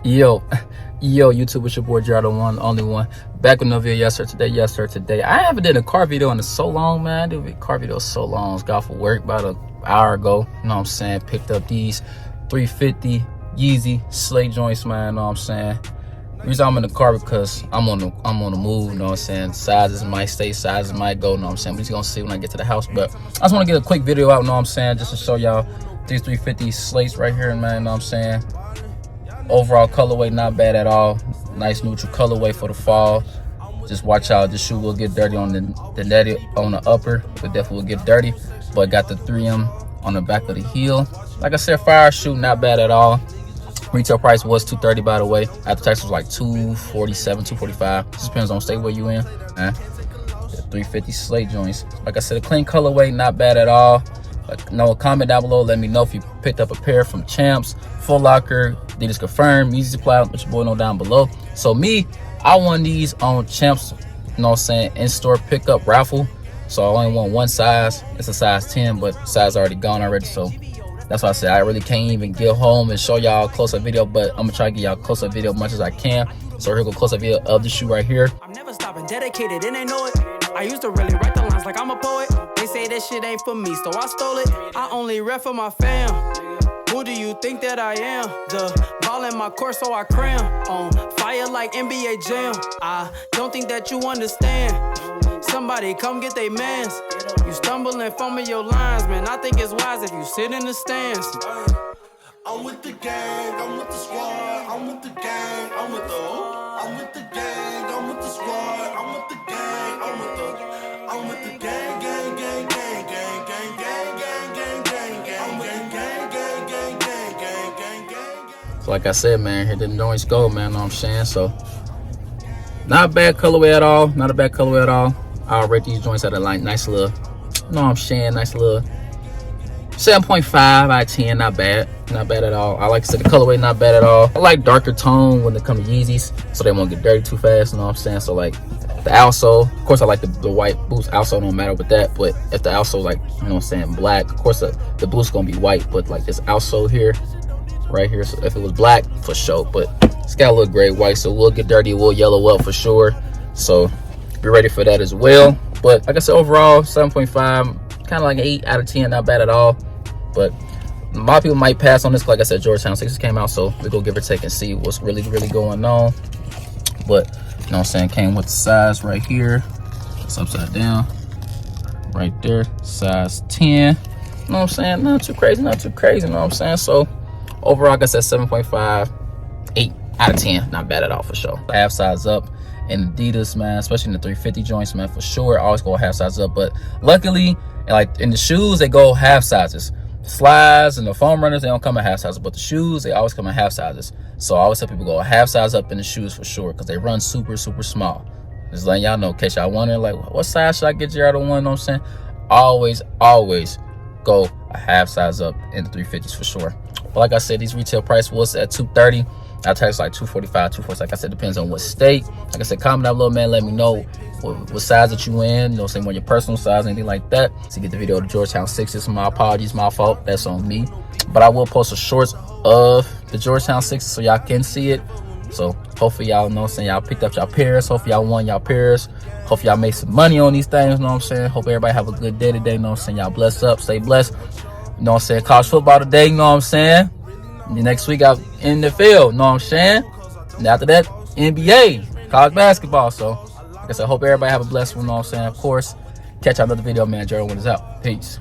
Yo, yo, YouTube, it's your boy Jared, the one, only one. Back with another video. Yes sir, today. I haven't did a car video in so long, man. I did a car video so long. Got off of work about an hour ago. You know what I'm saying? Picked up these 350 Yeezy slate joints, man. You know what I'm saying? The reason I'm in the car because I'm on the move. You know what I'm saying? Sizes might stay, sizes might go. You know what I'm saying? We're just gonna see when I get to the house. But I just want to get a quick video out. You know what I'm saying? Just to show y'all these 350 slates right here, man. You know what I'm saying? Overall colorway not bad at all. Nice neutral colorway for the fall. Just watch out, the shoe will get dirty on the netty on the upper. It definitely will get dirty, but got the 3M on the back of the heel. Like I said, fire shoe not bad at all. Retail price was $230, by the way. After tax was like $247, $245. Just depends on state where you in. The 350 slate joints. Like I said, a clean colorway, not bad at all. No, comment down below. Let me know if you picked up a pair from Champs, Full Locker, Adidas Confirmed, Yeezy Supply. Let your boy know down below. So me, I won these on Champs, you know what I'm saying, in-store pickup raffle. So I only won one size. It's a size 10, but size already gone already. So that's why I said I really can't even get home and show y'all a close-up video, but I'm gonna try to get y'all a close-up video as much as I can. So here go close-up video of the shoe right here. I'm never stopping, dedicated, and they know it. I used to really write the lines like I'm a poet. They say that shit ain't for me, so I stole it. I only rap for my fam. Who do you think that I am? The ball in my court, so I cram. On fire like NBA Jam. I don't think that you understand. Somebody come get they mans. You stumble and fumble your lines, man. I think it's wise if you sit in the stands. I'm with the gang, I'm with the squad, I'm with the gang, I'm with the gang, I'm with the squad, I'm with the gang, I'm with the gang, gang, gang, gang, gang, gang, gang, gang, gang, gang, gang, gang, gang, gang, gang, gang, gang, gang. So like I said, man, here them joints go, man. Know what I'm saying? So not a bad colorway at all. Not a bad colorway at all. I'll rate these joints at a like nice little, you know what I'm saying, nice little 7.5 out of 10. Not bad. Not bad at all. I like to say the colorway not bad at all. I like darker tone when it comes to Yeezys, so they won't get dirty too fast. You know what I'm saying? So like the outsole, of course I like the white boots. Outsole don't matter with that, but if the outsole, like, you know what I'm saying, black, of course the boot's gonna be white, but like this outsole here, right here, so if it was black, for sure, but it's got a little gray white, so we'll get dirty, we'll yellow up for sure. So be ready for that as well. But like I said, overall 7.5, kind of like an 8 out of 10. Not bad at all. But a lot of people might pass on this. Like I said, Georgetown 6 came out, so we go give or take and see what's really going on. But you know what I'm saying, came with the size right here. It's upside down right there, size 10. You know what I'm saying? Not too crazy, you know what I'm saying? So overall, like I said, 7.5, 8 out of 10. Not bad at all for sure. Half size up in Adidas, man, especially in the 350 joints, man, for sure. I always go half size up, but luckily, like in the shoes, they go half sizes. Slides and the foam runners, they don't come in half sizes, but the shoes, they always come in half sizes. So I always tell people go half size up in the shoes for sure, because they run super small. Just letting y'all know, in case y'all wondering, like, what size should I get Jared on one? You know what I'm saying? Always go a half size up in the 350s for sure. But like I said, these retail price was at $230. I tax like $245, $240. Like I said, depends on what state. Like I said, comment down below, man. Let me know what size that you in. You know, saying what your personal size, anything like that. To get the video of the Georgetown 6s, my apologies, my fault. That's on me. But I will post a shorts of the Georgetown 6s so y'all can see it. So hopefully y'all know what I'm saying, y'all picked up y'all pairs. Hopefully y'all won y'all pairs. Hopefully y'all make some money on these things. You know what I'm saying? Hope everybody have a good day today. You know what I'm saying? Y'all bless up, stay blessed. You know what I'm saying? College football today. You know what I'm saying? The next week out in the field, you know what I'm saying? And after that, NBA, college basketball. So, like I said, hope everybody have a blessed one, you know what I'm saying? Of course, catch y'all another video, man. Jared is out. Peace.